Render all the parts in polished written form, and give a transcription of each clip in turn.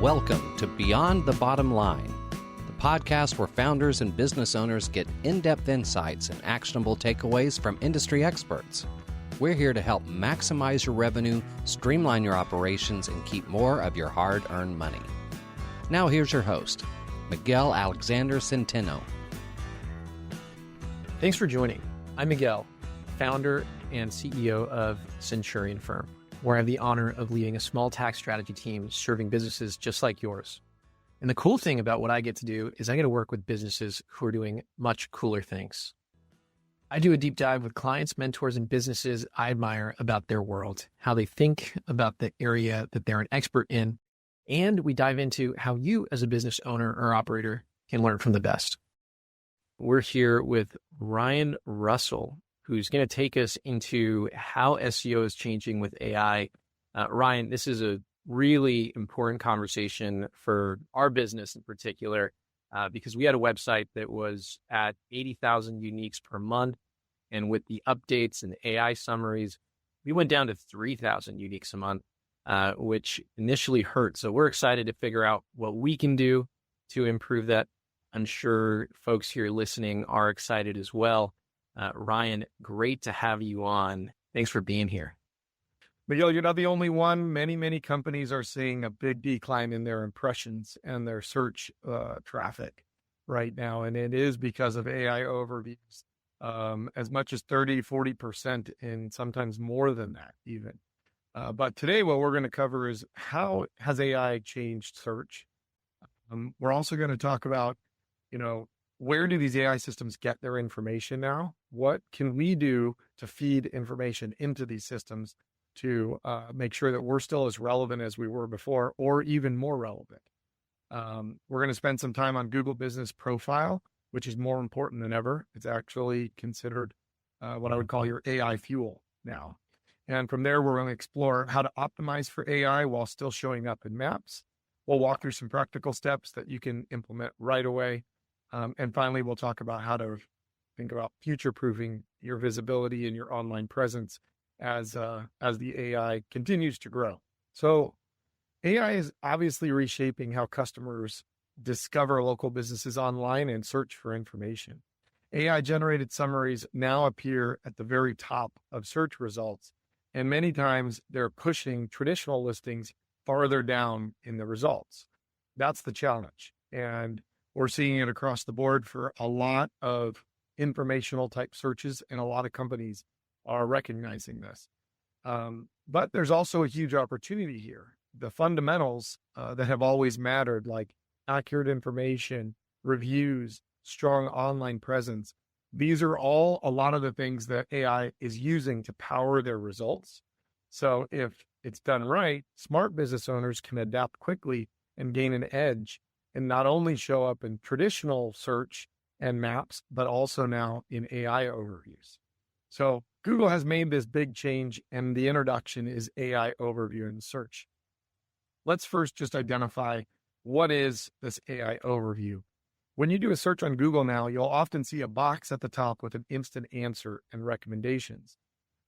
Welcome to Beyond the Bottom Line, the podcast where founders and business owners get in-depth insights and actionable takeaways from industry experts. We're here to help maximize your revenue, streamline your operations, and keep more of your hard-earned money. Now here's your host, Miguel Alexander Centeno. Thanks for joining. I'm Miguel, founder and CEO of Centurion Firm, where I have the honor of leading a small tax strategy team serving businesses just like yours. And the cool thing about what I get to do is I get to work with businesses who are doing much cooler things. I do a deep dive with clients, mentors, and businesses I admire about their world, how they think about the area that they're an expert in, and we dive into how you as a business owner or operator can learn from the best. We're here with Ryan Russell, who's going to take us into how SEO is changing with AI. Ryan, this is a really important conversation for our business in particular, because we had a website that was at 80,000 uniques per month. And with the updates and AI summaries, we went down to 3,000 uniques a month, which initially hurt. So we're excited to figure out what we can do to improve that. I'm sure folks here listening are excited as well. Ryan, great to have you on. Thanks for being here. Miguel, you're not the only one. Many companies are seeing a big decline in their impressions and their search traffic right now. And it is because of AI overviews, as much as 30-40%, and sometimes more than that even. But today, what we're going to cover is how has AI changed search? We're also going to talk about, where do these AI systems get their information now? What can we do to feed information into these systems to make sure that we're still as relevant as we were before, or even more relevant? We're going to spend some time on Google Business Profile, which is more important than ever. It's actually considered what I would call your AI fuel now. And from there, we're going to explore how to optimize for AI while still showing up in maps. We'll walk through some practical steps that you can implement right away. And finally, we'll talk about how to think about future-proofing your visibility and your online presence as the AI continues to grow. So AI is obviously reshaping how customers discover local businesses online and search for information. AI-generated summaries now appear at the very top of search results, and many times they're pushing traditional listings farther down in the results. That's the challenge. And we're seeing it across the board for a lot of informational type searches, and a lot of companies are recognizing this. But there's also a huge opportunity here. The fundamentals that have always mattered, like accurate information, reviews, strong online presence, these are all a lot of the things that AI is using to power their results. So if it's done right, smart business owners can adapt quickly and gain an edge, and not only show up in traditional search and maps, but also now in AI overviews. So Google has made this big change, and the introduction is AI overview in search. Let's first just identify what is this AI overview. When you do a search on Google now, you'll often see a box at the top with an instant answer and recommendations.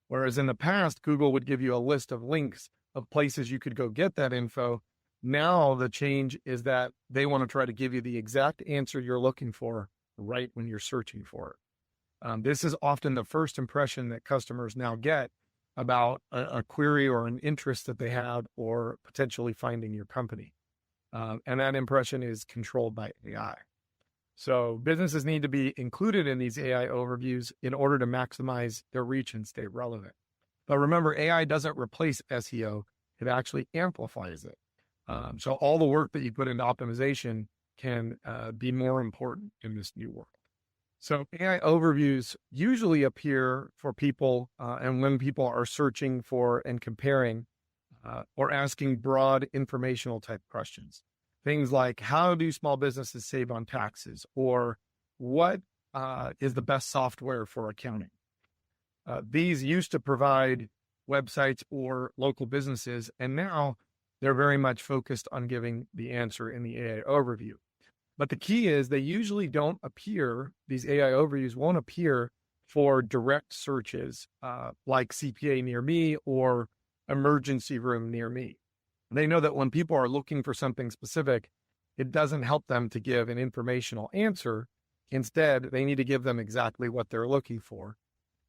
Whereas in the past, Google would give you a list of links of places you could go get that info. Now the change is that they want to try to give you the exact answer you're looking for right when you're searching for it. This is often the first impression that customers now get about a query or an interest that they have, or potentially finding your company. And that impression is controlled by AI. So businesses need to be included in these AI overviews in order to maximize their reach and stay relevant. But remember, AI doesn't replace SEO. It actually amplifies it. So all the work that you put into optimization can be more important in this new world. So AI overviews usually appear for people, and when people are searching for and comparing or asking broad informational type questions. Things like, how do small businesses save on taxes? Or what is the best software for accounting? These used to provide websites or local businesses, and now they're very much focused on giving the answer in the AI overview. But the key is they usually don't appear, these AI overviews won't appear for direct searches like CPA near me or emergency room near me. They know that when people are looking for something specific, it doesn't help them to give an informational answer. Instead, they need to give them exactly what they're looking for.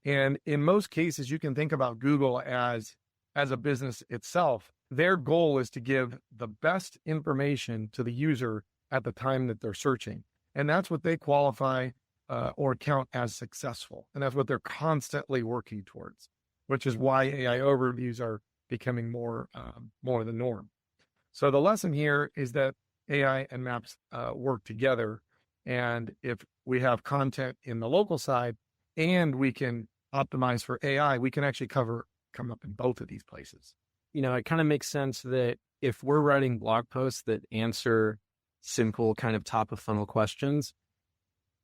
And in most cases, you can think about Google as a business itself. Their goal is to give the best information to the user at the time that they're searching. And that's what they qualify or count as successful. And that's what they're constantly working towards, which is why AI overviews are becoming more the norm. So the lesson here is that AI and maps work together. And if we have content in the local side and we can optimize for AI, we can actually come up in both of these places. It kind of makes sense that if we're writing blog posts that answer simple kind of top of funnel questions,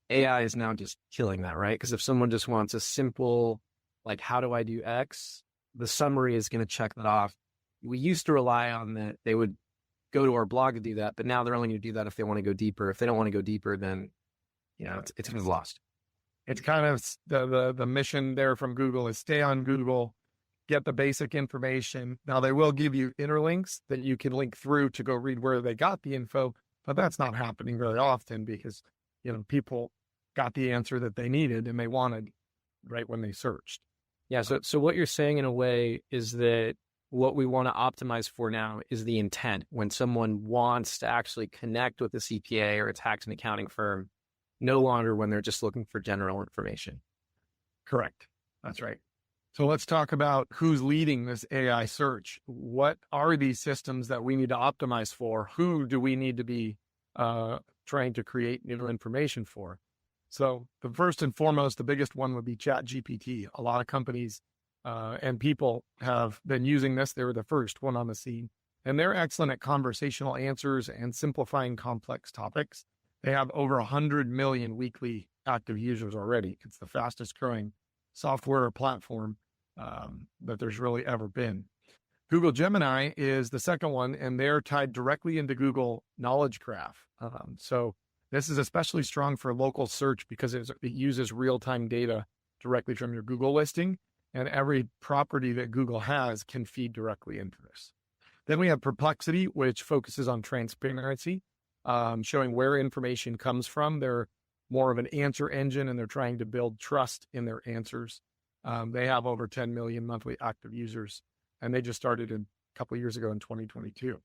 AI is now just killing that, right? Because if someone just wants a simple, like, how do I do X? The summary is going to check that off. We used to rely on that they would go to our blog to do that, but now they're only going to do that if they want to go deeper. If they don't want to go deeper, then, it's kind of lost. It's kind of the mission there from Google is stay on Google, get the basic information. Now they will give you interlinks that you can link through to go read where they got the info, but that's not happening very often because, people got the answer that they needed and they wanted right when they searched. Yeah. So what you're saying in a way is that what we want to optimize for now is the intent. When someone wants to actually connect with a CPA or a tax and accounting firm, no longer when they're just looking for general information. Correct. That's right. So let's talk about who's leading this AI search. What are these systems that we need to optimize for? Who do we need to be trying to create new information for? So the first and foremost, the biggest one would be ChatGPT. A lot of companies and people have been using this. They were the first one on the scene, and they're excellent at conversational answers and simplifying complex topics. They have over 100 million weekly active users already. It's the fastest growing software or platform that there's really ever been. Google Gemini is the second one, and they're tied directly into Google Knowledge Graph. So this is especially strong for local search because it uses real-time data directly from your Google listing, and every property that Google has can feed directly into this. Then we have Perplexity, which focuses on transparency, showing where information comes from. They're more of an answer engine, and they're trying to build trust in their answers. They have over 10 million monthly active users, and they just started a couple of years ago in 2022.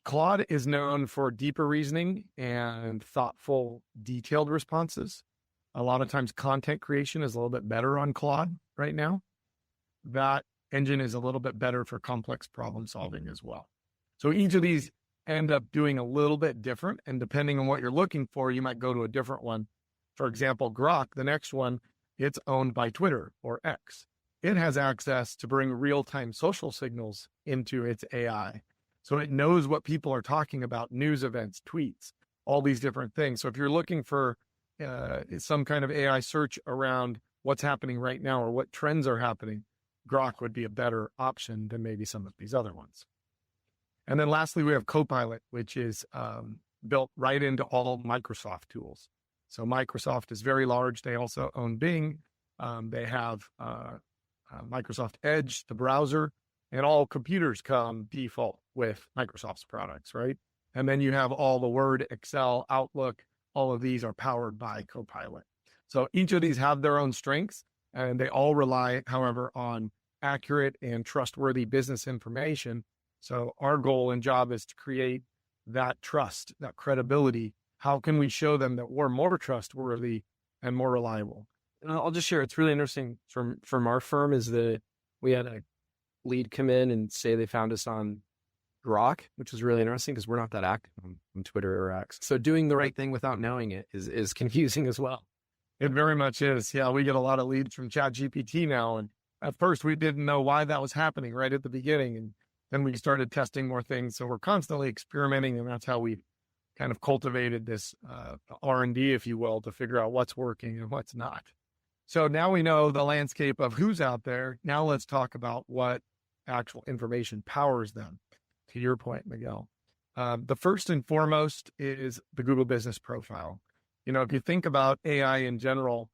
Claude is known for deeper reasoning and thoughtful, detailed responses. A lot of times content creation is a little bit better on Claude right now. That engine is a little bit better for complex problem solving as well. So each of these end up doing a little bit different, and depending on what you're looking for, you might go to a different one. For example, Grok, the next one, it's owned by Twitter or X. It has access to bring real-time social signals into its AI. So it knows what people are talking about, news events, tweets, all these different things. So if you're looking for some kind of AI search around what's happening right now or what trends are happening, Grok would be a better option than maybe some of these other ones. And then lastly, we have Copilot, which is built right into all Microsoft tools. So Microsoft is very large. They also own Bing. They have Microsoft Edge, the browser, and all computers come default with Microsoft's products, right? And then you have all the Word, Excel, Outlook, all of these are powered by Copilot. So each of these have their own strengths, and they all rely, however, on accurate and trustworthy business information. So our goal and job is to create that trust, that credibility. How can we show them that we're more trustworthy and more reliable? And I'll just share, it's really interesting from our firm is that we had a lead come in and say they found us on Grok, which is really interesting because we're not that active on Twitter or X. So doing the right thing without knowing it is confusing as well. It very much is. Yeah, we get a lot of leads from ChatGPT now. And at first we didn't know why that was happening right at the beginning. And then we started testing more things. So we're constantly experimenting, and that's how we kind of cultivated this R&D, if you will, to figure out what's working and what's not. So now we know the landscape of who's out there. Now let's talk about what actual information powers them. To your point, Miguel, the first and foremost is the Google Business Profile. You know, if you think about AI in general,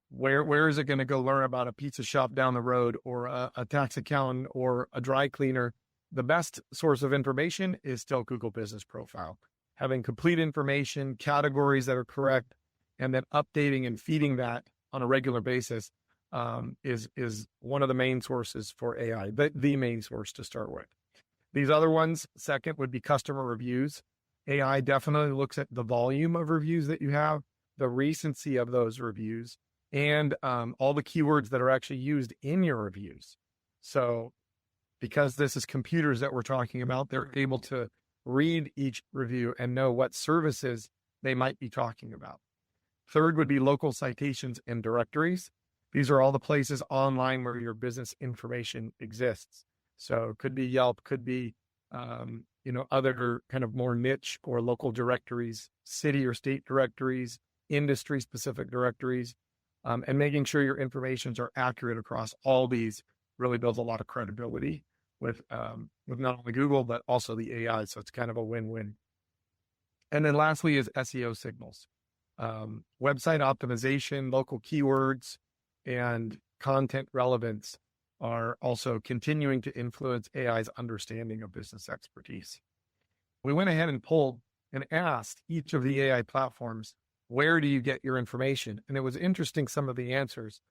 where is it going to go learn about a pizza shop down the road or a tax accountant or a dry cleaner? the best source of information is still Google Business Profile. Having complete information, categories that are correct, and then updating and feeding that on a regular basis is one of the main sources for AI, the main source to start with. These other ones, second, would be customer reviews. AI definitely looks at the volume of reviews that you have, the recency of those reviews, and all the keywords that are actually used in your reviews. So because this is computers that we're talking about, they're able to read each review and know what services they might be talking about. Third would be local citations and directories. These are all the places online where your business information exists. So it could be Yelp, could be, other kind of more niche or local directories, city or state directories, industry specific directories, and making sure your informations are accurate across all these really builds a lot of credibility with not only Google, but also the AI. So it's kind of a win-win. And then lastly is SEO signals. Website optimization, local keywords, and content relevance are also continuing to influence AI's understanding of business expertise. We went ahead and pulled and asked each of the AI platforms, where do you get your information? And it was interesting, some of the answers.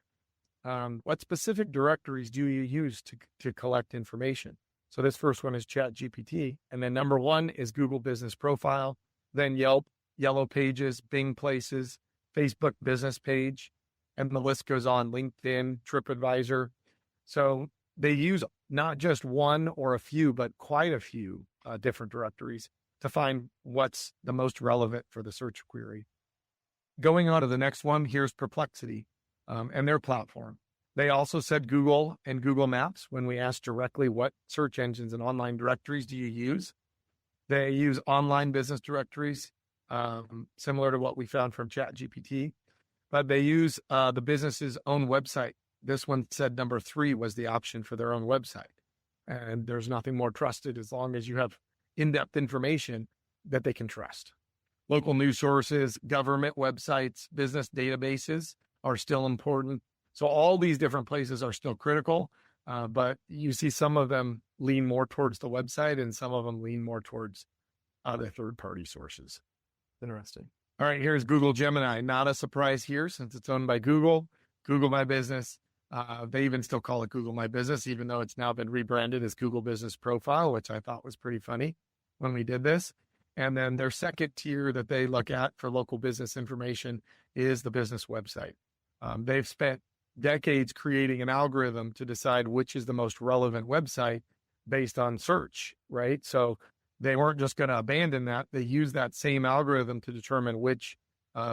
What specific directories do you use to collect information? So this first one is ChatGPT. And then number one is Google Business Profile, then Yelp, Yellow Pages, Bing Places, Facebook Business Page, and the list goes on, LinkedIn, TripAdvisor. So they use not just one or a few, but quite a few different directories to find what's the most relevant for the search query. Going on to the next one, here's Perplexity and their platform. They also said Google and Google Maps when we asked directly what search engines and online directories do you use. They use online business directories, similar to what we found from ChatGPT, but they use the business's own website. This one said number 3 was the option for their own website. And there's nothing more trusted as long as you have in-depth information that they can trust. Local news sources, government websites, business databases are still important. So all these different places are still critical, but you see some of them lean more towards the website and some of them lean more towards other third-party sources. Interesting. All right, here's Google Gemini. Not a surprise here since it's owned by Google, Google My Business. They even still call it Google My Business, even though it's now been rebranded as Google Business Profile, which I thought was pretty funny when we did this. And then their second tier that they look at for local business information is the business website. They've spent decades creating an algorithm to decide which is the most relevant website based on search, right? So they weren't just going to abandon that. They use that same algorithm to determine which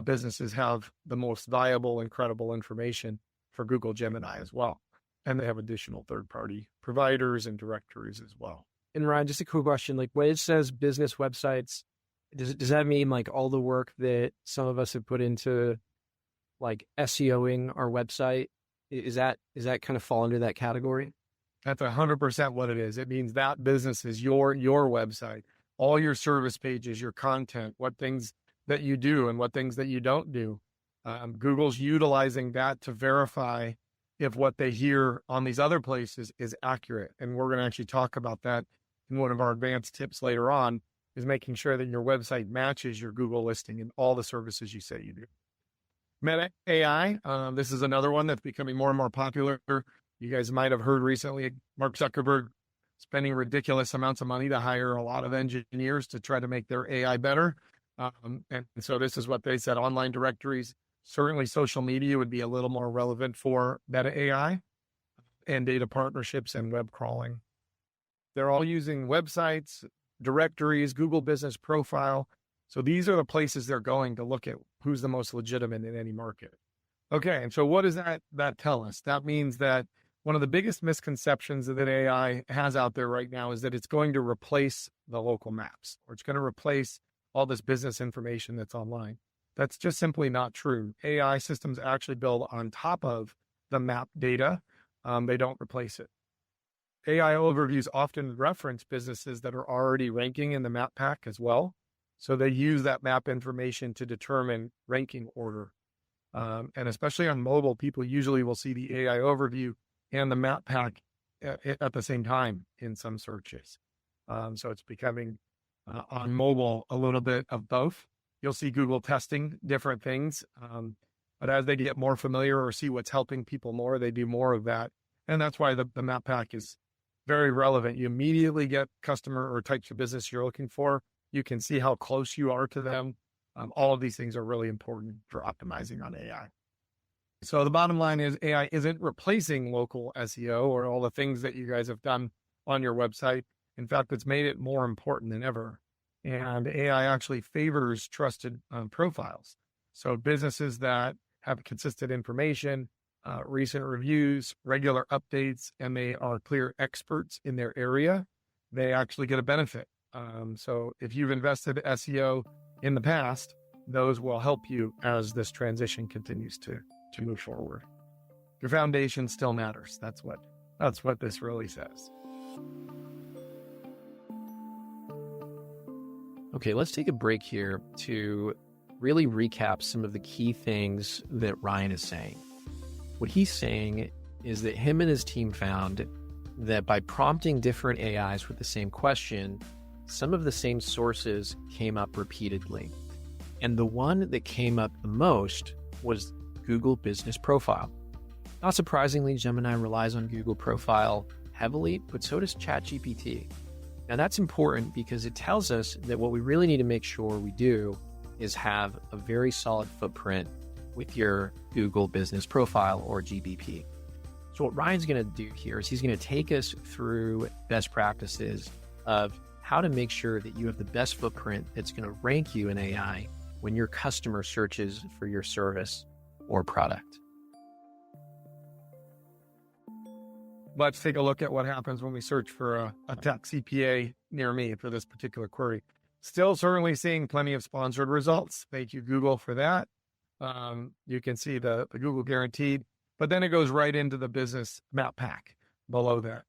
businesses have the most viable and credible information for Google Gemini as well. And they have additional third-party providers and directories as well. And Ryan, just a quick question, like when it says business websites, does that mean like all the work that some of us have put into like SEOing our website, is that kind of fall under that category? That's 100% what it is. It means that business is your website, all your service pages, your content, what things that you do and what things that you don't do. Google's utilizing that to verify if what they hear on these other places is accurate. And we're going to actually talk about that in one of our advanced tips later on, is making sure that your website matches your Google listing and all the services you say you do. Meta AI, this is another one that's becoming more and more popular. You guys might have heard recently, Mark Zuckerberg spending ridiculous amounts of money to hire a lot of engineers to try to make their AI better. And so this is what they said, online directories, certainly social media would be a little more relevant for Meta AI, and data partnerships and web crawling. They're all using websites, directories, Google Business Profile. So these are the places they're going to look at who's the most legitimate in any market. Okay, and so what does that tell us? That means that one of the biggest misconceptions that AI has out there right now is that it's going to replace the local maps, or it's going to replace all this business information that's online. That's just simply not true. AI systems actually build on top of the map data. They don't replace it. AI overviews often reference businesses that are already ranking in the map pack as well. So they use that map information to determine ranking order. And especially on mobile, people usually will see the AI overview and the map pack at the same time in some searches. So it's becoming on mobile a little bit of both. You'll see Google testing different things, but as they get more familiar or see what's helping people more, they do more of that. And that's why the map pack is very relevant. You immediately get customer or types of business you're looking for. You can see how close you are to them. All of these things are really important for optimizing on AI. So the bottom line is AI isn't replacing local SEO or all the things that you guys have done on your website. In fact, it's made it more important than ever. And AI actually favors trusted profiles. So businesses that have consistent information, recent reviews, regular updates, and they are clear experts in their area, they actually get a benefit. So if you've invested SEO in the past, those will help you as this transition continues to move forward. Your foundation still matters. That's what this really says. Okay, let's take a break here to really recap some of the key things that Ryan is saying. What he's saying is that him and his team found that by prompting different AIs with the same question, some of the same sources came up repeatedly. And the one that came up the most was Google Business Profile. Not surprisingly, Gemini relies on Google Profile heavily, but so does ChatGPT. Now that's important because it tells us that what we really need to make sure we do is have a very solid footprint with your Google Business Profile or GBP. So what Ryan's going to do here is he's going to take us through best practices of how to make sure that you have the best footprint that's going to rank you in AI when your customer searches for your service or product. Let's take a look at what happens when we search for a tax CPA near me for this particular query. Still certainly seeing plenty of sponsored results. Thank you, Google, for that. You can see the Google guaranteed, but then it goes right into the business map pack below that.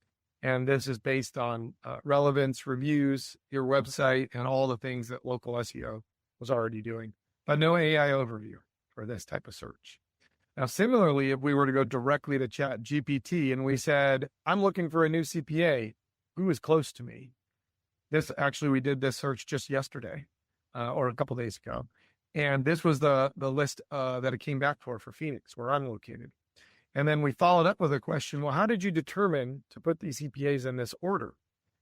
And this is based on relevance, reviews, your website, and all the things that local SEO was already doing, but no AI overview for this type of search. Now, similarly, if we were to go directly to ChatGPT and we said, I'm looking for a new CPA, who is close to me? We did this search just yesterday or a couple days ago. And this was the list that it came back for Phoenix, where I'm located. And then we followed up with a question, well, how did you determine to put these CPAs in this order?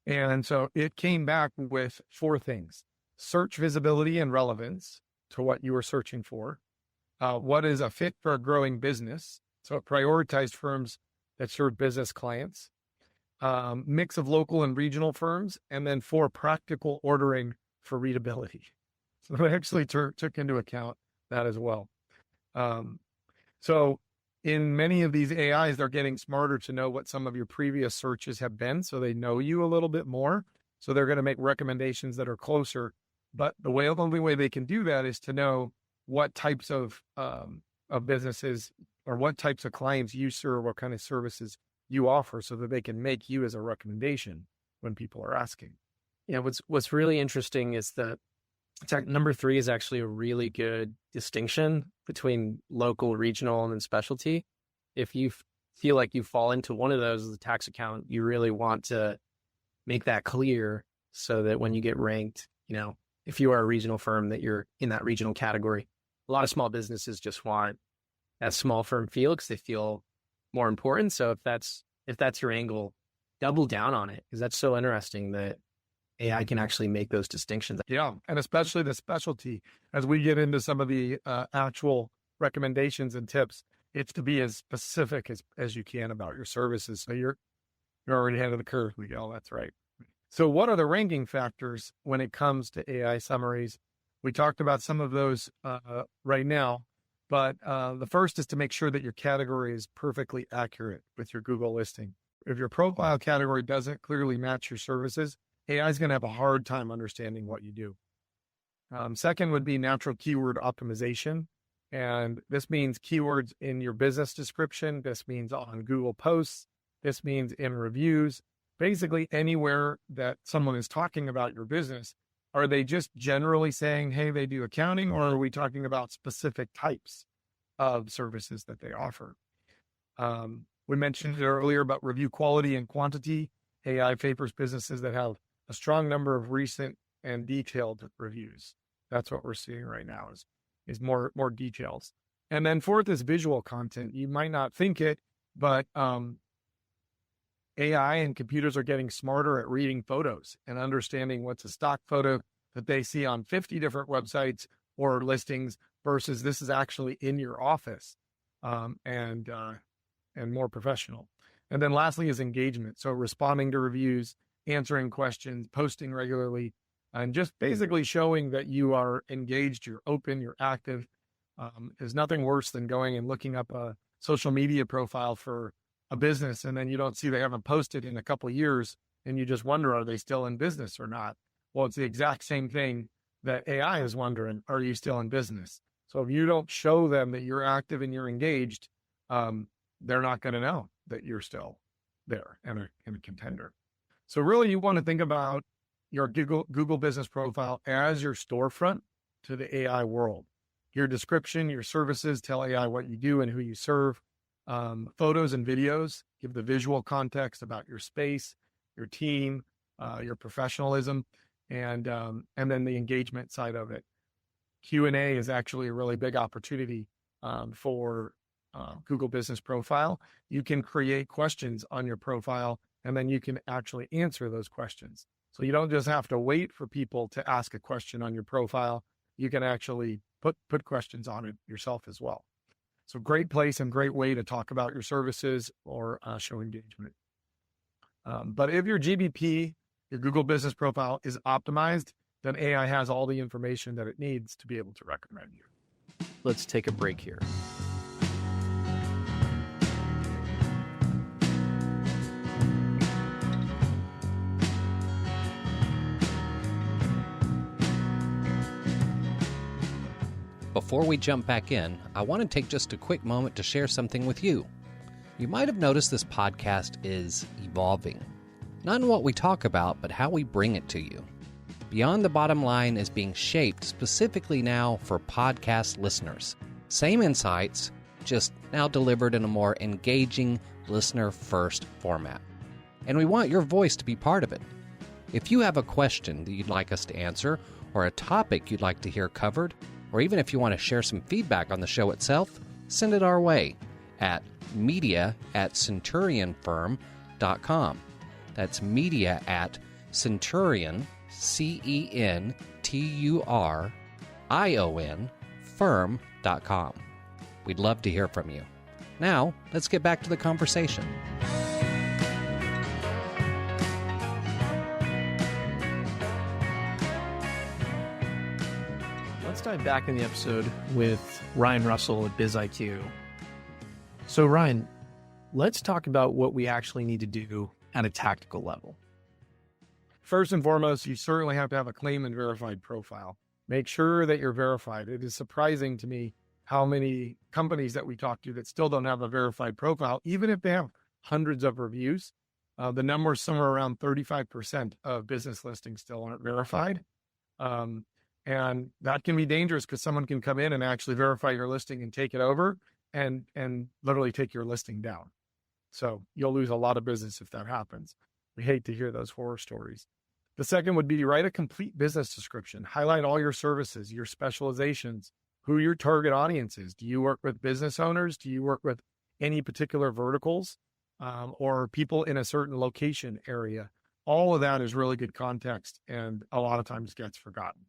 And so it came back with 4 things: search visibility and relevance to what you were searching for. What is a fit for a growing business? So it prioritized firms that serve business clients, mix of local and regional firms, and then 4 practical ordering for readability. So it actually took into account that as well. So in many of these AIs, they're getting smarter to know what some of your previous searches have been. So they know you a little bit more. So they're going to make recommendations that are closer. But the only way they can do that is to know what types of businesses or what types of clients you serve, what kind of services you offer, so that they can make you as a recommendation when people are asking. Yeah, what's really interesting is that number 3 is actually a really good distinction between local, regional, and then specialty. If you feel like you fall into one of those as a tax account, you really want to make that clear so that when you get ranked, if you are a regional firm, that you're in that regional category. A lot of small businesses just want that small firm feel because they feel more important. So if that's your angle, double down on it, because that's so interesting that AI can actually make those distinctions. Yeah, and especially the specialty. As we get into some of the actual recommendations and tips, it's to be as specific as you can about your services. So you're already ahead of the curve, Miguel. That's right. So what are the ranking factors when it comes to AI summaries? We talked about some of those right now, but the first is to make sure that your category is perfectly accurate with your Google listing. If your profile category doesn't clearly match your services, AI is going to have a hard time understanding what you do. Second would be natural keyword optimization. And this means keywords in your business description. This means on Google posts. This means in reviews. Basically anywhere that someone is talking about your business. Are they just generally saying, hey, they do accounting, or are we talking about specific types of services that they offer? We mentioned it earlier about review quality and quantity. AI favors businesses that have a strong number of recent and detailed reviews. That's what we're seeing right now is more details. And then fourth is visual content. You might not think it, but AI and computers are getting smarter at reading photos and understanding what's a stock photo that they see on 50 different websites or listings versus this is actually in your office, and more professional. And then lastly is engagement. So responding to reviews, answering questions, posting regularly, and just basically showing that you are engaged, you're open, you're active. Is nothing worse than going and looking up a social media profile for a business and then you don't see they haven't posted in a couple of years and you just wonder, are they still in business or not? Well, it's the exact same thing that AI is wondering, are you still in business? So if you don't show them that you're active and you're engaged, they're not going to know that you're still there and a contender. So really you want to think about your Google business profile as your storefront to the AI world. Your description, your services tell AI what you do and who you serve. Photos and videos give the visual context about your space, your team, your professionalism, and then the engagement side of it. Q&A is actually a really big opportunity for Google Business Profile. You can create questions on your profile, and then you can actually answer those questions. So you don't just have to wait for people to ask a question on your profile. You can actually put questions on it yourself as well. So great place and great way to talk about your services or show engagement. But if your GBP, your Google Business Profile is optimized, then AI has all the information that it needs to be able to recommend you. Let's take a break here. Before we jump back in, I want to take just a quick moment to share something with you. You might have noticed this podcast is evolving. Not in what we talk about, but how we bring it to you. Beyond the Bottom Line is being shaped specifically now for podcast listeners. Same insights, just now delivered in a more engaging, listener-first format. And we want your voice to be part of it. If you have a question that you'd like us to answer, or a topic you'd like to hear covered, or even if you want to share some feedback on the show itself, send it our way at media@centurionfirm.com. That's media@centurion, CENTURION, firm.com. We'd love to hear from you. Now, let's get back to the conversation. Let's dive back in the episode with Ryan Russell at BizIQ. So Ryan, let's talk about what we actually need to do at a tactical level. First and foremost, you certainly have to have a claim and verified profile. Make sure that you're verified. It is surprising to me how many companies that we talk to that still don't have a verified profile, even if they have hundreds of reviews. The number is somewhere around 35% of business listings still aren't verified. And that can be dangerous because someone can come in and actually verify your listing and take it over and literally take your listing down. So you'll lose a lot of business if that happens. We hate to hear those horror stories. The second would be write a complete business description. Highlight all your services, your specializations, who your target audience is. Do you work with business owners? Do you work with any particular verticals or people in a certain location area? All of that is really good context and a lot of times gets forgotten.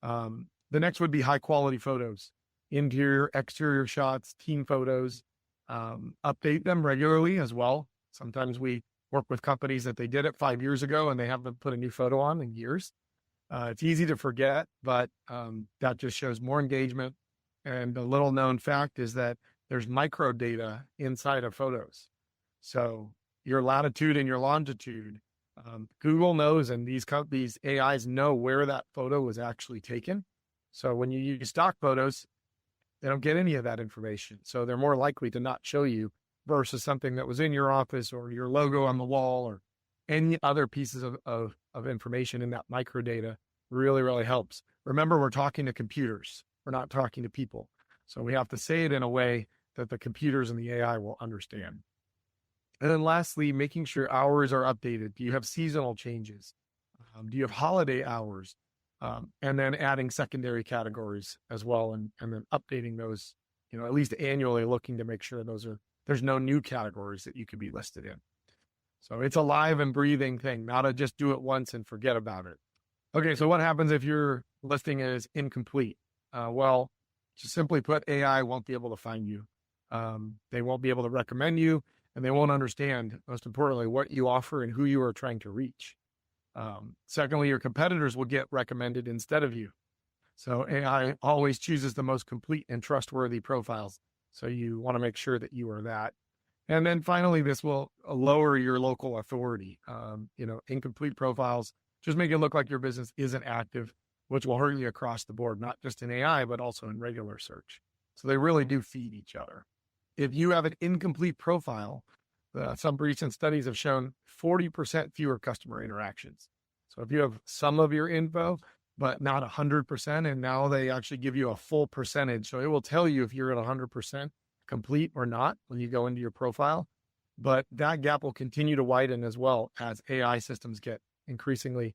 The next would be high quality photos, interior, exterior shots, team photos. Update them regularly as well. Sometimes we work with companies that they did it 5 years ago and they haven't put a new photo on in years. It's easy to forget, but that just shows more engagement. And a little known fact is that there's micro data inside of photos. So your latitude and your longitude, Google knows, and these AIs know where that photo was actually taken. So when you use stock photos, they don't get any of that information. So they're more likely to not show you versus something that was in your office or your logo on the wall or any other pieces of information in that microdata really, really helps. Remember, we're talking to computers. We're not talking to people. So we have to say it in a way that the computers and the AI will understand. And then lastly, making sure hours are updated. Do you have seasonal changes? Do you have holiday hours? And then adding secondary categories as well, and then updating those, at least annually, looking to make sure there's no new categories that you could be listed in. So it's a live and breathing thing, not to just do it once and forget about it. Okay, so what happens if your listing is incomplete? Well, just simply put, AI won't be able to find you. They won't be able to recommend you, and they won't understand, most importantly, what you offer and who you are trying to reach. Secondly, your competitors will get recommended instead of you. So AI always chooses the most complete and trustworthy profiles. So you want to make sure that you are that. And then finally, this will lower your local authority. Incomplete profiles just make it look like your business isn't active, which will hurt you across the board, not just in AI, but also in regular search. So they really do feed each other. If you have an incomplete profile, some recent studies have shown 40% fewer customer interactions. So if you have some of your info, but not 100%, and now they actually give you a full percentage. So it will tell you if you're at 100% complete or not when you go into your profile. But that gap will continue to widen as well as AI systems get increasingly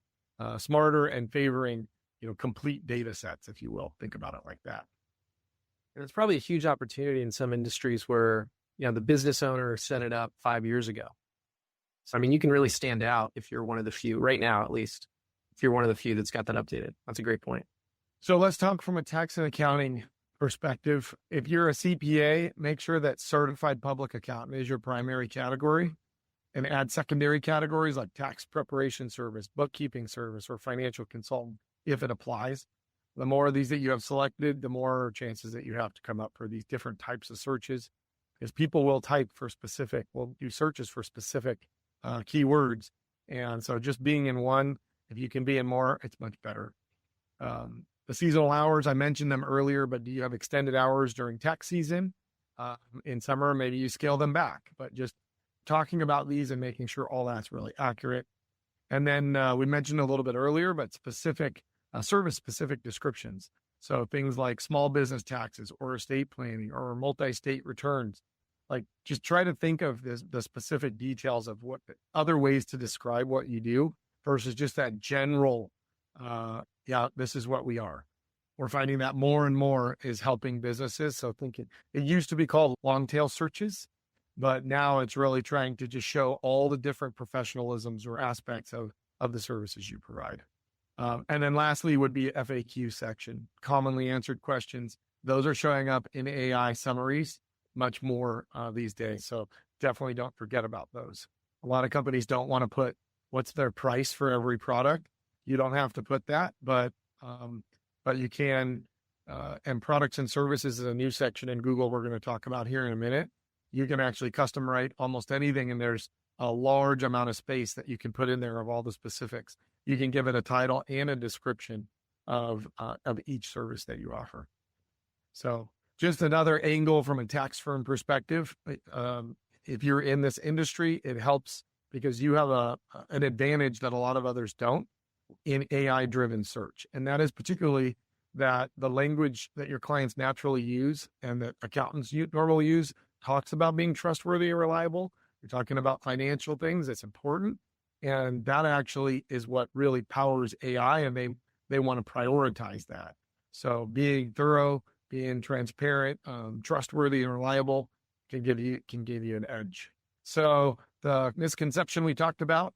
smarter and favoring, complete data sets, if you will. Think about it like that. And it's probably a huge opportunity in some industries where, the business owner set it up 5 years ago. So, you can really stand out if you're one of the few, right now at least, if you're one of the few that's got that updated. That's a great point. So let's talk from a tax and accounting perspective. If you're a CPA, make sure that certified public accountant is your primary category, and add secondary categories like tax preparation service, bookkeeping service, or financial consultant if it applies. The more of these that you have selected, the more chances that you have to come up for these different types of searches, because people will do searches for specific keywords. And so just being in one, if you can be in more, it's much better. The seasonal hours, I mentioned them earlier, but do you have extended hours during tax season? In summer, maybe you scale them back, but just talking about these and making sure all that's really accurate. And then we mentioned a little bit earlier, but service-specific descriptions. So things like small business taxes or estate planning or multi-state returns. Like, just try to think of the specific details of what other ways to describe what you do versus just that general, this is what we are. We're finding that more and more is helping businesses. So thinking, it used to be called long tail searches, but now it's really trying to just show all the different professionalisms or aspects of the services you provide. And then lastly would be FAQ section, commonly answered questions. Those are showing up in AI summaries much more these days. So definitely don't forget about those. A lot of companies don't want to put what's their price for every product. You don't have to put that, but you can. And products and services is a new section in Google we're going to talk about here in a minute. You can actually custom write almost anything, and there's a large amount of space that you can put in there of all the specifics. You can give it a title and a description of each service that you offer. So just another angle from a tax firm perspective. If you're in this industry, it helps because you have an advantage that a lot of others don't in AI-driven search. And that is particularly that the language that your clients naturally use and that accountants normally use talks about being trustworthy and reliable. You're talking about financial things. It's important. And that actually is what really powers AI, and they want to prioritize that. So being thorough, being transparent, trustworthy, and reliable can give you an edge. So the misconception we talked about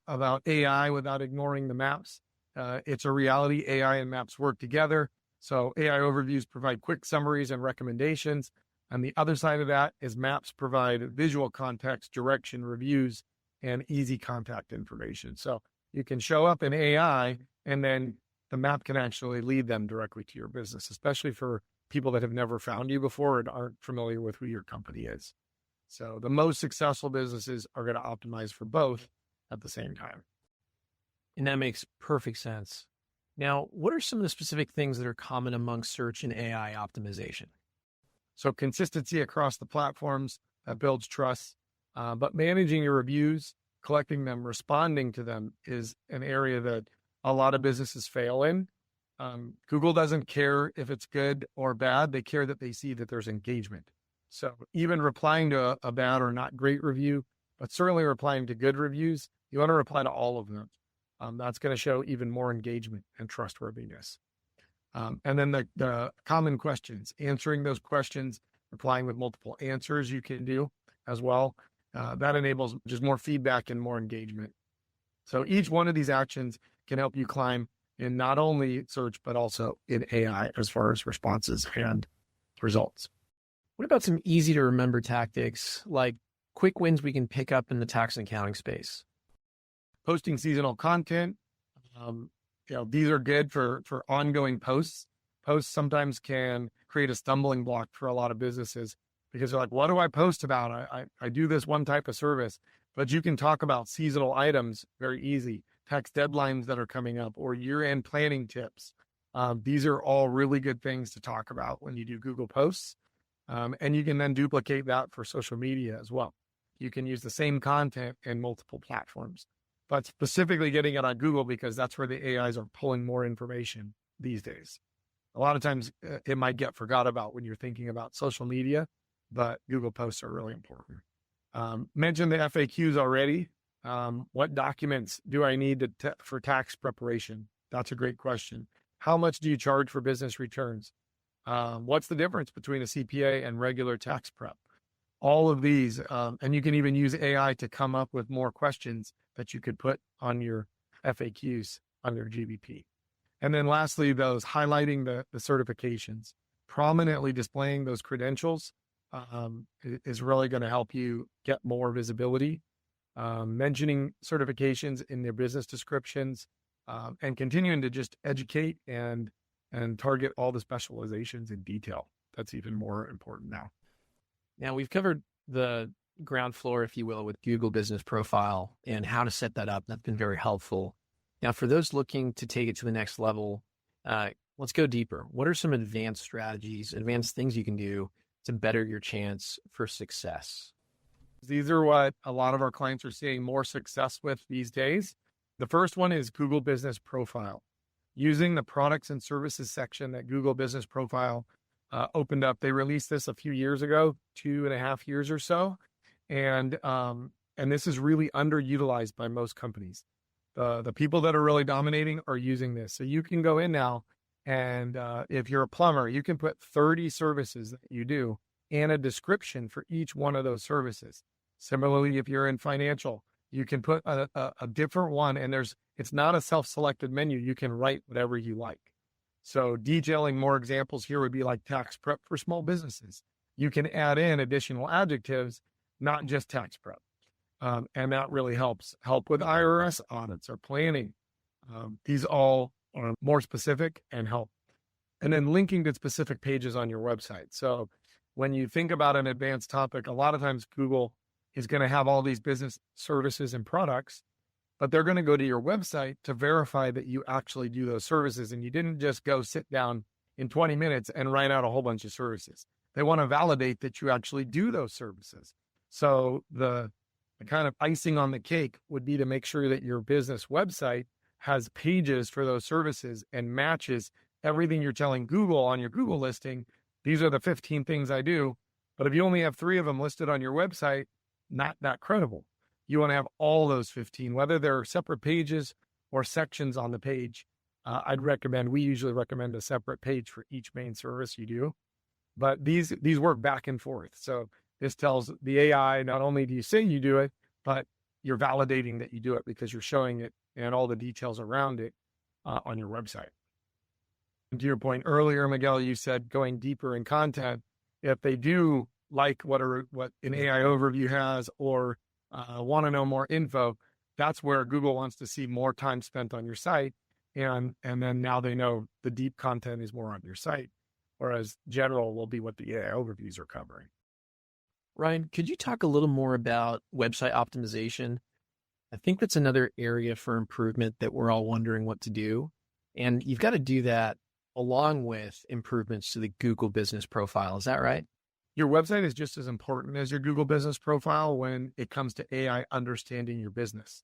AI without ignoring the maps, it's a reality. AI and maps work together. So AI overviews provide quick summaries and recommendations. And the other side of that is maps provide visual context, direction, reviews, and easy contact information. So you can show up in AI, and then the map can actually lead them directly to your business, especially for people that have never found you before and aren't familiar with who your company is. So the most successful businesses are going to optimize for both at the same time. And that makes perfect sense. Now, what are some of the specific things that are common among search and AI optimization? So consistency across the platforms that builds trust, but managing your reviews, collecting them, responding to them is an area that a lot of businesses fail in. Google doesn't care if it's good or bad. They care that they see that there's engagement. So even replying to a bad or not great review but certainly replying to good reviews, you want to reply to all of them. That's going to show even more engagement and trustworthiness. And then the common questions, answering those questions, replying with multiple answers you can do as well. That enables just more feedback and more engagement. So each one of these actions can help you climb in not only search, but also in AI as far as responses and results. What about some easy to remember tactics like quick wins we can pick up in the tax and accounting space? Posting seasonal content. These are good for ongoing posts. Posts sometimes can create a stumbling block for a lot of businesses because they're like, what do I post about? I do this one type of service, but you can talk about seasonal items very easy, tax deadlines that are coming up, or year-end planning tips. These are all really good things to talk about when you do Google Posts. And you can then duplicate that for social media as well. You can use the same content in multiple platforms, but specifically getting it on Google because that's where the AIs are pulling more information these days. A lot of times it might get forgot about when you're thinking about social media, but Google Posts are really important. Mentioned the FAQs already. What documents do I need for tax preparation? That's a great question. How much do you charge for business returns? What's the difference between a CPA and regular tax prep? All of these, and you can even use AI to come up with more questions that you could put on your FAQs under GBP. And then lastly, those highlighting the certifications, prominently displaying those credentials is really going to help you get more visibility. Mentioning certifications in their business descriptions and continuing to just educate and target all the specializations in detail. That's even more important now. Now, we've covered the ground floor, if you will, with Google Business Profile and how to set that up. That's been very helpful. Now, for those looking to take it to the next level, let's go deeper. What are some advanced strategies, advanced things you can do to better your chance for success? These are what a lot of our clients are seeing more success with these days. The first one is Google Business Profile. Using the products and services section that Google Business Profile opened up. They released this a few years ago, 2.5 years or so. And this is really underutilized by most companies. The people that are really dominating are using this. So you can go in now and if you're a plumber, you can put 30 services that you do and a description for each one of those services. Similarly, if you're in financial, you can put a different one and it's not a self-selected menu. You can write whatever you like. So detailing more examples here would be like tax prep for small businesses. You can add in additional adjectives, not just tax prep. And that really helps. Help with IRS audits or planning. These all are more specific and help. And then linking to specific pages on your website. So when you think about an advanced topic, a lot of times Google is going to have all these business services and products, but they're going to go to your website to verify that you actually do those services. And you didn't just go sit down in 20 minutes and write out a whole bunch of services. They want to validate that you actually do those services. So the kind of icing on the cake would be to make sure that your business website has pages for those services and matches everything you're telling Google on your Google listing. These are the 15 things I do. But if you only have 3 of them listed on your website, not that credible. You want to have all those 15, whether they're separate pages or sections on the page. We usually recommend a separate page for each main service you do. But these work back and forth. So this tells the AI, not only do you say you do it, but you're validating that you do it because you're showing it and all the details around it on your website. And to your point earlier, Miguel, you said going deeper in content. If they do like what an AI overview has or want to know more info, that's where Google wants to see more time spent on your site. And then now they know the deep content is more on your site, whereas general will be what the AI overviews are covering. Ryan, could you talk a little more about website optimization? I think that's another area for improvement that we're all wondering what to do. And you've got to do that along with improvements to the Google Business Profile. Is that right? Your website is just as important as your Google Business Profile when it comes to AI understanding your business.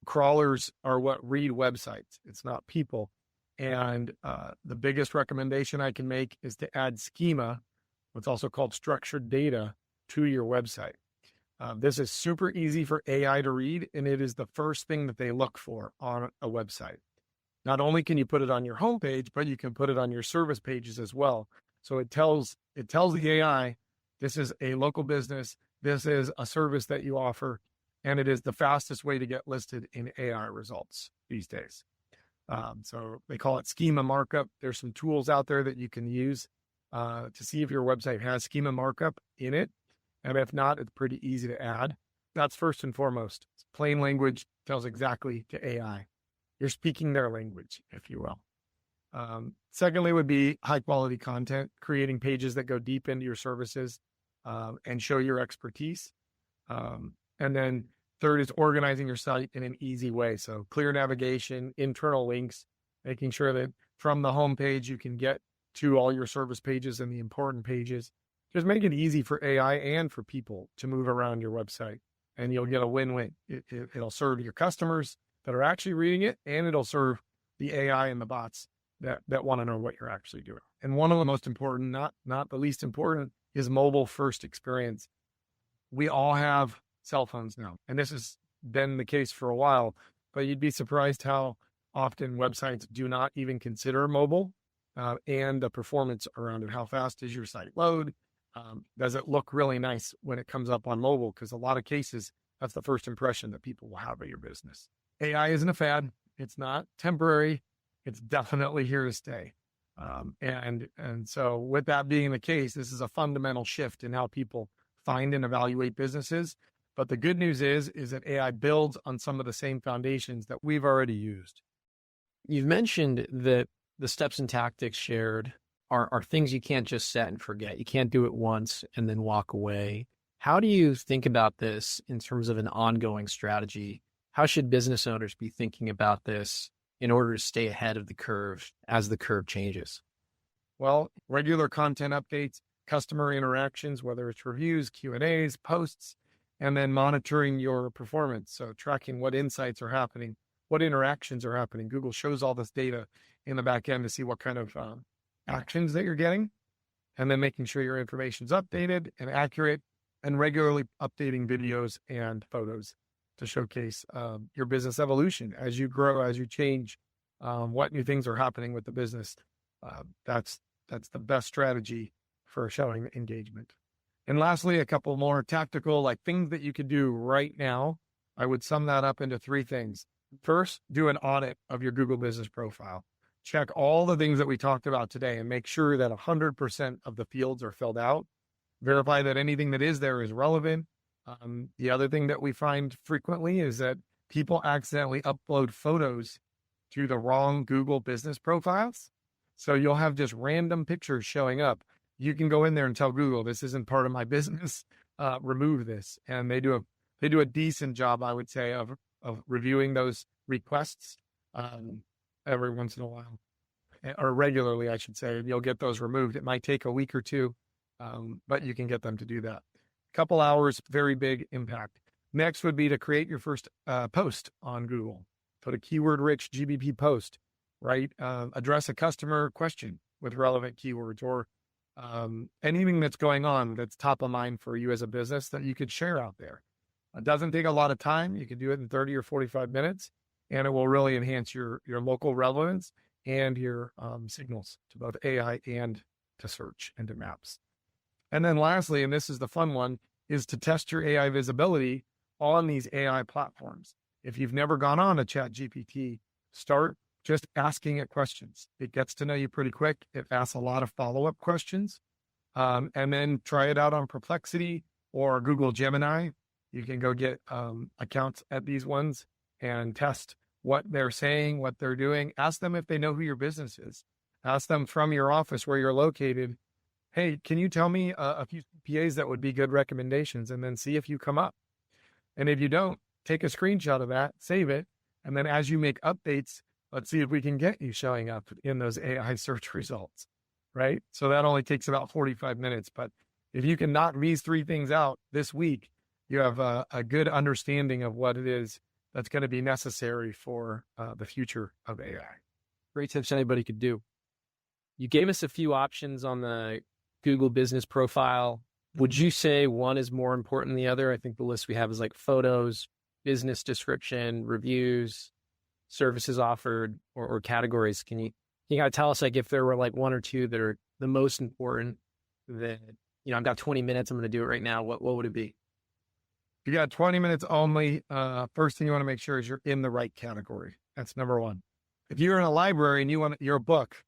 Crawlers are what read websites. It's not people. And the biggest recommendation I can make is to add schema, what's also called structured data, to your website. This is super easy for AI to read, and it is the first thing that they look for on a website. Not only can you put it on your homepage, but you can put it on your service pages as well. So it tells the AI, this is a local business, this is a service that you offer, and it is the fastest way to get listed in AI results these days. So they call it schema markup. There's some tools out there that you can use to see if your website has schema markup in it. And if not, it's pretty easy to add. That's first and foremost. It's plain language, tells exactly to AI. You're speaking their language, if you will. Secondly would be high quality content, creating pages that go deep into your services and show your expertise. And then third is organizing your site in an easy way. So clear navigation, internal links, making sure that from the home page you can get to all your service pages and the important pages. Just make it easy for AI and for people to move around your website, and you'll get a win-win. It'll serve your customers that are actually reading it, and it'll serve the AI and the bots that want to know what you're actually doing. And one of the most important, not the least important, is mobile first experience. We all have cell phones now, and this has been the case for a while, but you'd be surprised how often websites do not even consider mobile and the performance around it. How fast does your site load? Does it look really nice when it comes up on mobile? Because a lot of cases, that's the first impression that people will have of your business. AI isn't a fad. It's not temporary. It's definitely here to stay. And so with that being the case, this is a fundamental shift in how people find and evaluate businesses. But the good news is that AI builds on some of the same foundations that we've already used. You've mentioned that the steps and tactics shared are things you can't just set and forget. You can't do it once and then walk away. How do you think about this in terms of an ongoing strategy? How should business owners be thinking about this in order to stay ahead of the curve as the curve changes? Well, regular content updates, customer interactions, whether it's reviews, Q&As, posts, and then monitoring your performance. So tracking what insights are happening, what interactions are happening. Google shows all this data in the back end to see what kind of actions that you're getting, and then making sure your information's updated and accurate, and regularly updating videos and photos to showcase your business evolution as you grow, as you change, what new things are happening with the business. That's the best strategy for showing engagement. And lastly, a couple more tactical, like things that you could do right now. I would sum that up into three things. First, do an audit of your Google Business Profile. Check all the things that we talked about today and make sure that 100% of the fields are filled out. Verify that anything that is there is relevant. The other thing that we find frequently is that people accidentally upload photos to the wrong Google Business Profiles. So you'll have just random pictures showing up. You can go in there and tell Google, this isn't part of my business, remove this. And they do a decent job, I would say, of reviewing those requests every once in a while, or regularly, I should say. You'll get those removed. It might take a week or two, but you can get them to do that. A couple hours, very big impact. Next would be to create your first post on Google. Put a keyword-rich GBP post, right? Address a customer question with relevant keywords, or anything that's going on that's top of mind for you as a business that you could share out there. It doesn't take a lot of time. You can do it in 30 or 45 minutes, and it will really enhance your local relevance and your signals to both AI and to search and to maps. And then lastly, and this is the fun one, is to test your AI visibility on these AI platforms. If you've never gone on a ChatGPT, start just asking it questions. It gets to know you pretty quick. It asks a lot of follow-up questions. And then try it out on Perplexity or Google Gemini. You can go get accounts at these ones and test what they're saying, what they're doing. Ask them if they know who your business is. Ask them from your office where you're located, hey, can you tell me a few CPAs that would be good recommendations, and then see if you come up. And if you don't, take a screenshot of that, save it, and then as you make updates, let's see if we can get you showing up in those AI search results, right? So that only takes about 45 minutes. But if you can knock these three things out this week, you have a good understanding of what it is that's going to be necessary for the future of AI. Great tips anybody could do. You gave us a few options on the Google Business Profile, Would you say one is more important than the other? I think the list we have is like photos, business description, reviews, services offered, or categories. Can you kind of tell us like if there were like one or two that are the most important that, I've got 20 minutes, I'm going to do it right now. What would it be? You got 20 minutes only. First thing you want to make sure is you're in the right category. That's number one. If you're in a library and you're a book,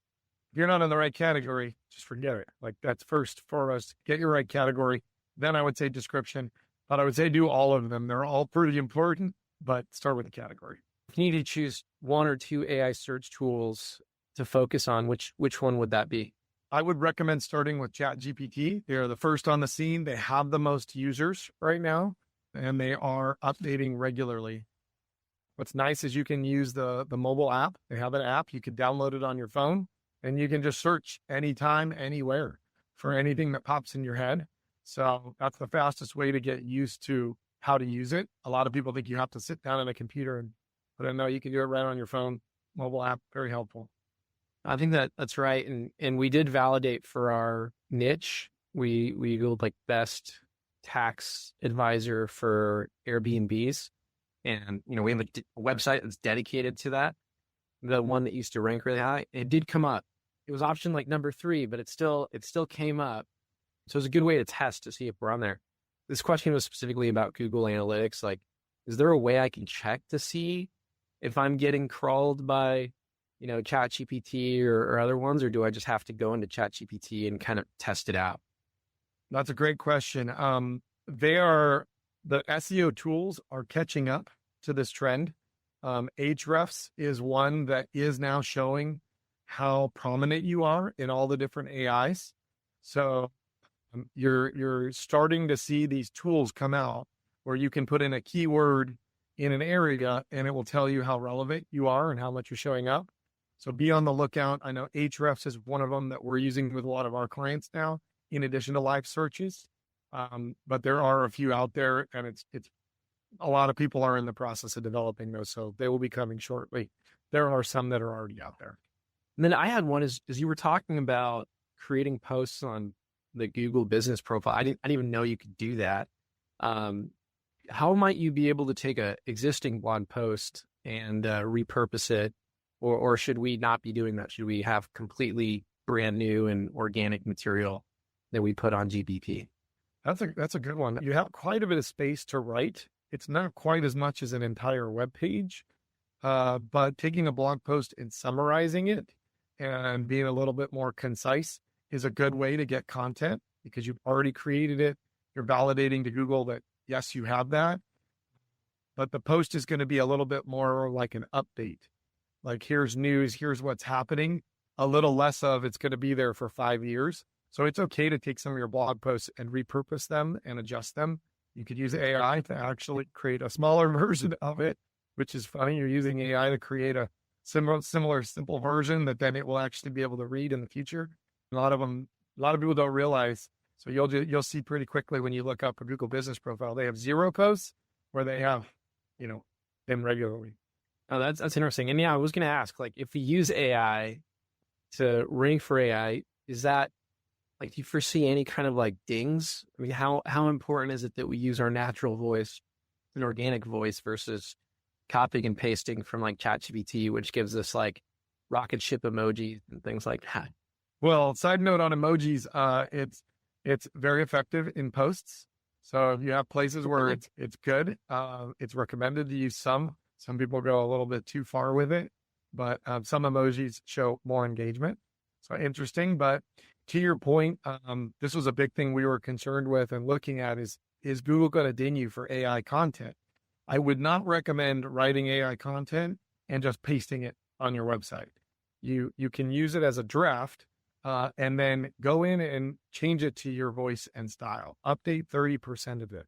if you're not in the right category, just forget it. Like that's first for us. Get your right category. Then I would say description, but I would say do all of them. They're all pretty important, but start with the category. If you need to choose one or two AI search tools to focus on, which one would that be? I would recommend starting with ChatGPT. They're the first on the scene. They have the most users right now, and they are updating regularly. What's nice is you can use the mobile app. They have an app. You can download it on your phone, and you can just search anytime, anywhere for anything that pops in your head. So that's the fastest way to get used to how to use it. A lot of people think you have to sit down at a computer, but I know you can do it right on your phone. Mobile app, very helpful. I think that's right. And we did validate for our niche. We Googled like best tax advisor for Airbnbs. And, we have a website that's dedicated to that. The one that used to rank really high. It did come up. It was option like number 3, but it still came up. So it's a good way to test to see if we're on there. This question was specifically about Google Analytics. Like, is there a way I can check to see if I'm getting crawled by, ChatGPT or other ones, or do I just have to go into ChatGPT and kind of test it out? That's a great question. The SEO tools are catching up to this trend. Ahrefs is one that is now showing how prominent you are in all the different AIs. So you're starting to see these tools come out where you can put in a keyword in an area and it will tell you how relevant you are and how much you're showing up. So be on the lookout. I know Ahrefs is one of them that we're using with a lot of our clients now, in addition to live searches. But there are a few out there, and it's a lot of people are in the process of developing those, so they will be coming shortly. There are some that are already out there. And then I had one as you were talking about creating posts on the Google business profile. I didn't even know you could do that. How might you be able to take a existing blog post and repurpose it, or should we not be doing that? Should we have completely brand new and organic material that we put on GBP? That's a good one. You have quite a bit of space to write. It's not quite as much as an entire web page, but taking a blog post and summarizing it and being a little bit more concise is a good way to get content because you've already created it. You're validating to Google that, yes, you have that. But the post is going to be a little bit more like an update. Like, here's news, here's what's happening. A little less of it's going to be there for 5 years. So it's okay to take some of your blog posts and repurpose them and adjust them. You could use AI to actually create a smaller version of it, which is funny. You're using AI to create a similar simple version that then it will actually be able to read in the future. A lot of people don't realize. So you'll see pretty quickly when you look up a Google business profile, they have 0 posts where they have, them regularly. Oh, that's interesting. And yeah, I was going to ask, like, if we use AI to rank for AI, is that, like, do you foresee any kind of like dings? I mean, how important is it that we use our natural voice, an organic voice, versus copying and pasting from like ChatGPT, which gives us like rocket ship emojis and things like that? Well, side note on emojis, it's very effective in posts. So if you have places where it's good, it's recommended to use some. Some people go a little bit too far with it, but some emojis show more engagement. So interesting. But to your point, this was a big thing we were concerned with and looking at is Google going to ding you for AI content? I would not recommend writing AI content and just pasting it on your website. You can use it as a draft and then go in and change it to your voice and style. Update 30% of it.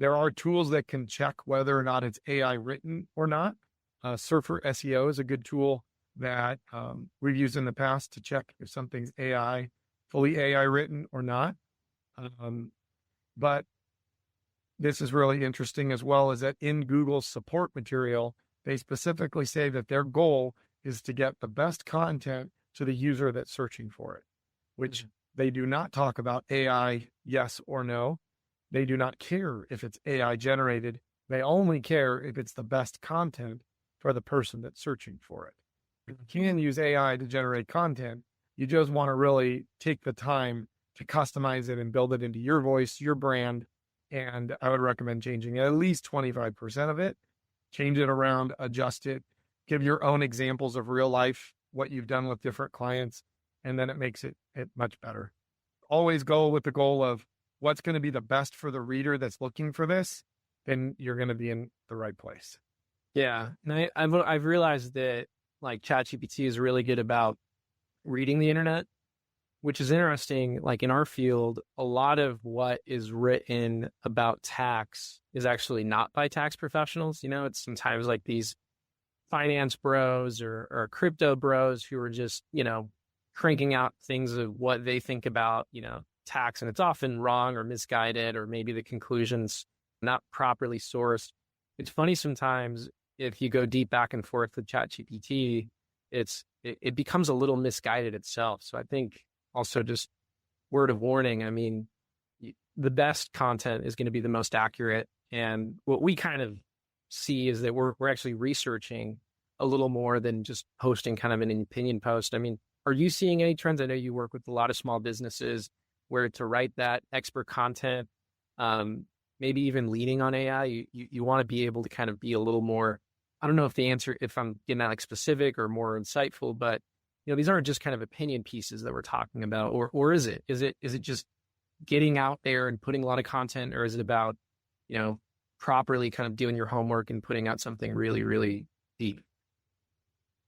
There are tools that can check whether or not it's AI written or not. Surfer SEO is a good tool that we've used in the past to check if something's fully AI written or not. But this is really interesting as well, is that in Google's support material, they specifically say that their goal is to get the best content to the user that's searching for it, which They do not talk about AI, yes or no. They do not care if it's AI generated. They only care if it's the best content for the person that's searching for it. You can use AI to generate content. You just want to really take the time to customize it and build it into your voice, your brand. And I would recommend changing at least 25% of it. Change it around, adjust it, give your own examples of real life, what you've done with different clients, and then it makes it much better. Always go with the goal of what's going to be the best for the reader that's looking for this, then you're going to be in the right place. Yeah. And I've realized that like ChatGPT is really good about reading the internet, which is interesting. Like in our field, a lot of what is written about tax is actually not by tax professionals. It's sometimes like these finance bros or crypto bros who are just, cranking out things of what they think about, tax. And it's often wrong or misguided, or maybe the conclusion's not properly sourced. It's funny sometimes if you go deep back and forth with ChatGPT, it becomes a little misguided itself. So I think also just word of warning, I mean, the best content is going to be the most accurate. And what we kind of see is that we're actually researching a little more than just posting kind of an opinion post. I mean, are you seeing any trends? I know you work with a lot of small businesses where to write that expert content, maybe even leaning on AI, you want to be able to kind of be a little more, I don't know if I'm getting that like specific or more insightful, but these aren't just kind of opinion pieces that we're talking about, or is it just getting out there and putting a lot of content, or is it about, properly kind of doing your homework and putting out something really, really deep?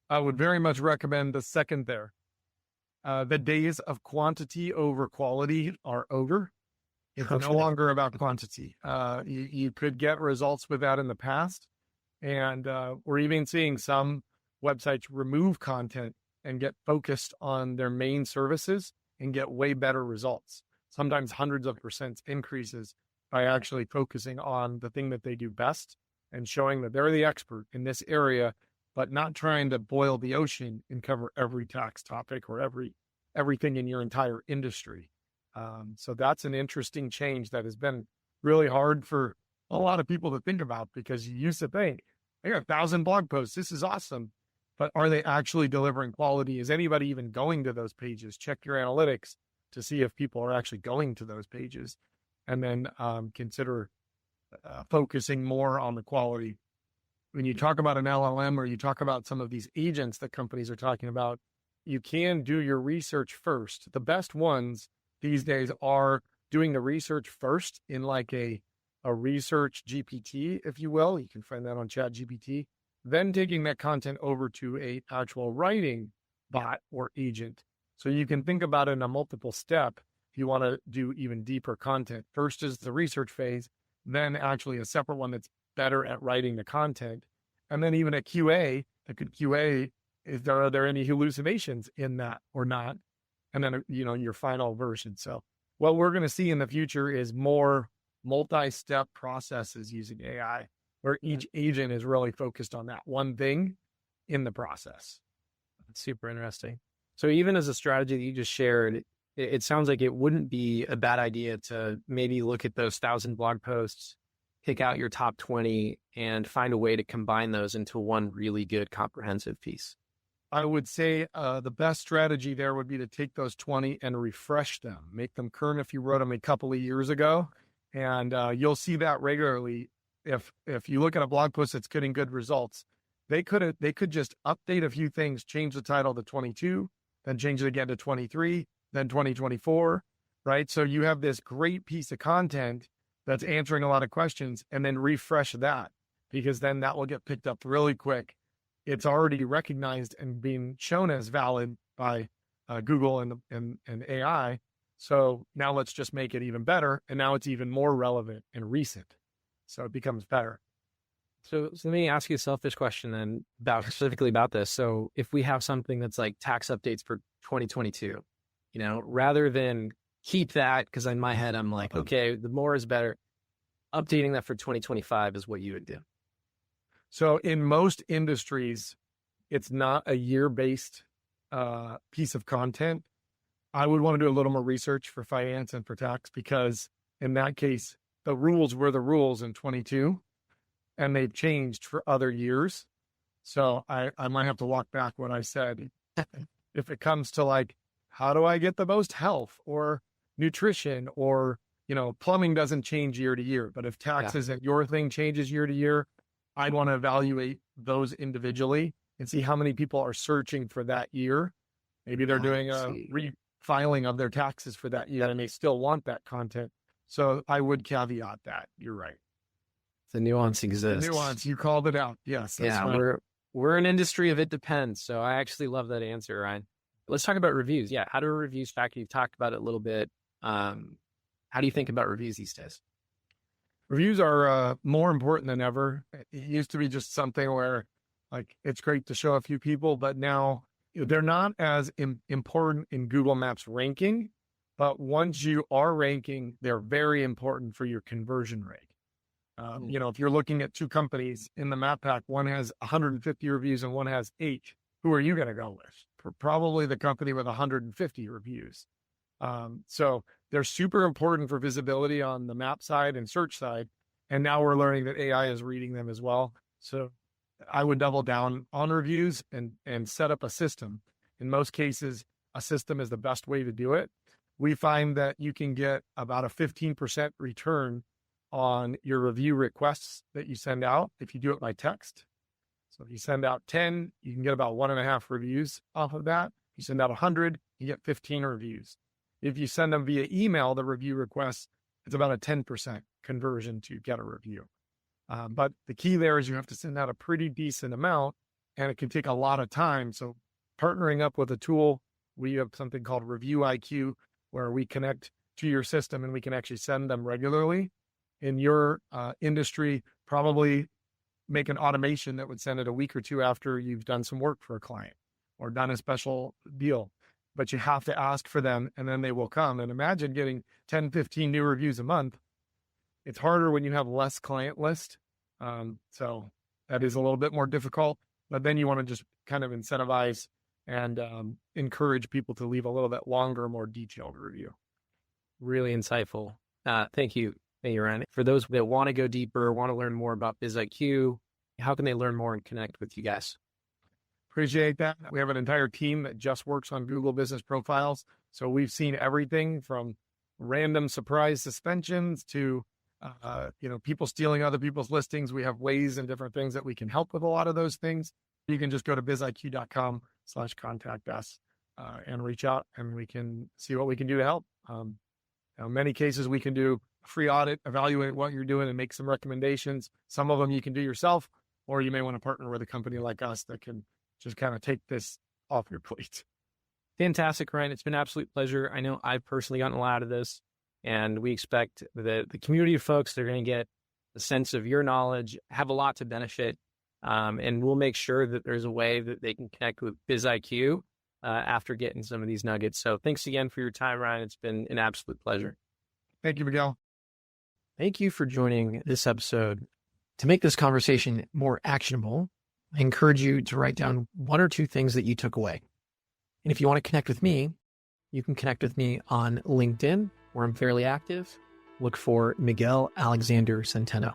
I would very much recommend the second there. The days of quantity over quality are over. It's no longer about quantity. You could get results with that in the past. And we're even seeing some websites remove content and get focused on their main services and get way better results. Sometimes hundreds of % increases by actually focusing on the thing that they do best and showing that they're the expert in this area, but not trying to boil the ocean and cover every tax topic or everything in your entire industry. So that's an interesting change that has been really hard for a lot of people to think about, because you used to think, I got 1,000 blog posts. This is awesome. But are they actually delivering quality? Is anybody even going to those pages? Check your analytics to see if people are actually going to those pages, and then consider focusing more on the quality. When you talk about an LLM, or you talk about some of these agents that companies are talking about, you can do your research first. The best ones these days are doing the research first in like a research GPT, if you will. You can find that on ChatGPT. Then taking that content over to a actual writing bot or agent. So you can think about it in a multiple step if you want to do even deeper content. First is the research phase, then actually a separate one that's better at writing the content. And then even a QA that could QA, are there any hallucinations in that or not? And then, your final version. So what we're going to see in the future is more multi-step processes using AI, where each agent is really focused on that one thing in the process. That's super interesting. So even as a strategy that you just shared, it sounds like it wouldn't be a bad idea to maybe look at those 1,000 blog posts, pick out your top 20, and find a way to combine those into one really good comprehensive piece. I would say the best strategy there would be to take those 20 and refresh them, make them current if you wrote them a couple of years ago. And you'll see that regularly. If you look at a blog post that's getting good results, they could just update a few things, change the title to 22, then change it again to 23, then 2024, right? So you have this great piece of content that's answering a lot of questions, and then refresh that, because then that will get picked up really quick. It's already recognized and being shown as valid by Google and AI. So now let's just make it even better. And now it's even more relevant and recent. So it becomes better. So let me ask you a selfish question then specifically about this. So if we have something that's like tax updates for 2022, rather than keep that, because in my head, I'm like, okay, the more is better. Updating that for 2025 is what you would do. So in most industries, it's not a year-based piece of content. I would want to do a little more research for finance and for tax, because in that case, the rules were the rules in 22 and they've changed for other years. So I might have to walk back what I said. If it comes to like, how do I get the most health or nutrition, or, plumbing doesn't change year to year, but if taxes and your thing changes year to year, I'd want to evaluate those individually and see how many people are searching for that year. Maybe they're doing a refiling of their taxes for that year and they still want that content. So I would caveat that. You're right. The nuance exists. The nuance, you called it out. Yes. Yeah, we're an industry of it depends. So I actually love that answer, Ryan. Let's talk about reviews. Yeah, how do reviews factor? You've talked about it a little bit. How do you think about reviews these days? Reviews are more important than ever. It used to be just something where, like, it's great to show a few people, but now they're not as important in Google Maps ranking. But once you are ranking, they're very important for your conversion rate. If you're looking at two companies in the map pack, one has 150 reviews and one has 8. Who are you going to go with? Probably the company with 150 reviews. So they're super important for visibility on the map side and search side. And now we're learning that AI is reading them as well. So I would double down on reviews and set up a system. In most cases, a system is the best way to do it. We find that you can get about a 15% return on your review requests that you send out if you do it by text. So if you send out 10, you can get about 1.5 reviews off of that. If you send out 100, you get 15 reviews. If you send them via email, the review requests, it's about a 10% conversion to get a review. But the key there is you have to send out a pretty decent amount, and it can take a lot of time. So partnering up with a tool, we have something called BizIQ, where we connect to your system and we can actually send them regularly. In your industry, probably make an automation that would send it a week or two after you've done some work for a client or done a special deal. But you have to ask for them, and then they will come. And imagine getting 10, 15 new reviews a month. It's harder when you have less client list. So that is a little bit more difficult. But then you want to just kind of incentivize and encourage people to leave a little bit longer, more detailed review. Really insightful. Thank you. Hey, Ryan. For those that want to go deeper, want to learn more about BizIQ, how can they learn more and connect with you guys? Appreciate that. We have an entire team that just works on Google business profiles. So we've seen everything from random surprise suspensions to, people stealing other people's listings. We have ways and different things that we can help with a lot of those things. You can just go to biziq.com/contact us and reach out, and we can see what we can do to help. In many cases, we can do a free audit, evaluate what you're doing, and make some recommendations. Some of them you can do yourself, or you may want to partner with a company like us that can just kind of take this off your plate. Fantastic, Ryan. It's been an absolute pleasure. I know I've personally gotten a lot of this, and we expect that the community of folks, they're going to get a sense of your knowledge, have a lot to benefit, and we'll make sure that there's a way that they can connect with BizIQ after getting some of these nuggets. So thanks again for your time, Ryan. It's been an absolute pleasure. Thank you, Miguel. Thank you for joining this episode. To make this conversation more actionable, I encourage you to write down 1 or 2 things that you took away. And if you want to connect with me, you can connect with me on LinkedIn, where I'm fairly active. Look for Miguel Alexander Centeno.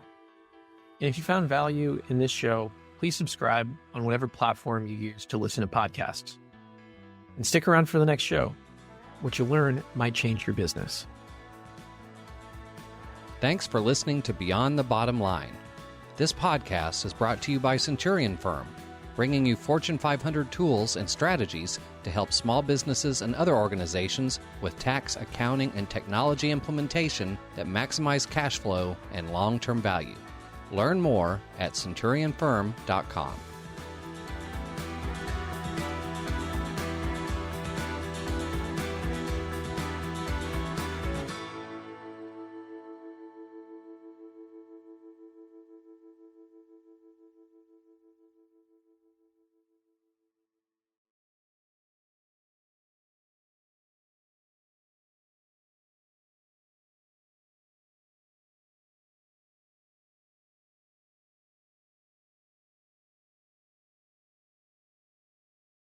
And if you found value in this show, please subscribe on whatever platform you use to listen to podcasts. And stick around for the next show. What you learn might change your business. Thanks for listening to Beyond the Bottom Line. This podcast is brought to you by Centurion Firm, bringing you Fortune 500 tools and strategies to help small businesses and other organizations with tax, accounting, and technology implementation that maximize cash flow and long-term value. Learn more at centurionfirm.com.